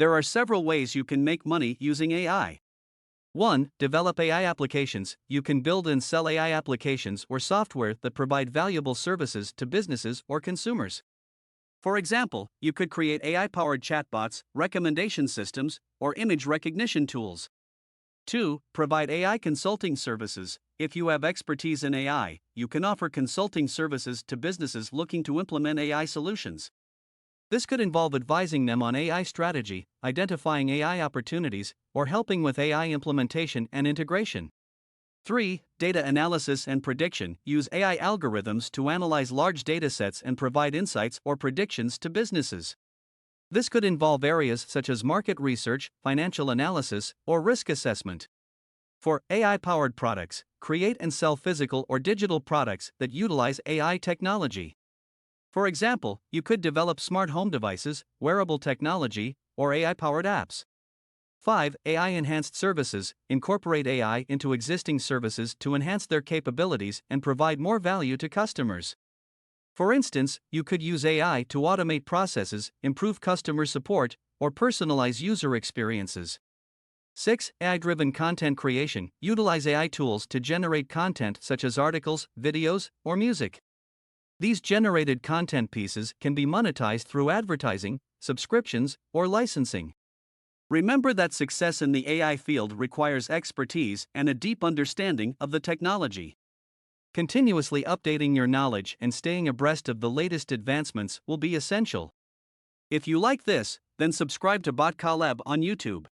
There are several ways you can make money using AI. 1. Develop AI applications. You can build and sell AI applications or software that provide valuable services to businesses or consumers. For example, you could create AI powered chatbots, recommendation systems, or image recognition tools. 2. Provide AI consulting services. If you have expertise in AI, you can offer consulting services to businesses looking to implement AI solutions. This could involve advising them on AI strategy, identifying AI opportunities, or helping with AI implementation and integration. 3. Data analysis and prediction. Use AI algorithms to analyze large datasets and provide insights or predictions to businesses. This could involve areas such as market research, financial analysis, or risk assessment. For AI-powered products, create and sell physical or digital products that utilize AI technology. For example, you could develop smart home devices, wearable technology, or AI-powered apps. 5. AI-enhanced services. Incorporate AI into existing services to enhance their capabilities and provide more value to customers. For instance, you could use AI to automate processes, improve customer support, or personalize user experiences. 6. AI-driven content creation. Utilize AI tools to generate content such as articles, videos, or music. These generated content pieces can be monetized through advertising, subscriptions, or licensing. Remember that success in the AI field requires expertise and a deep understanding of the technology. Continuously updating your knowledge and staying abreast of the latest advancements will be essential. If you like this, then subscribe to Bot Collab on YouTube.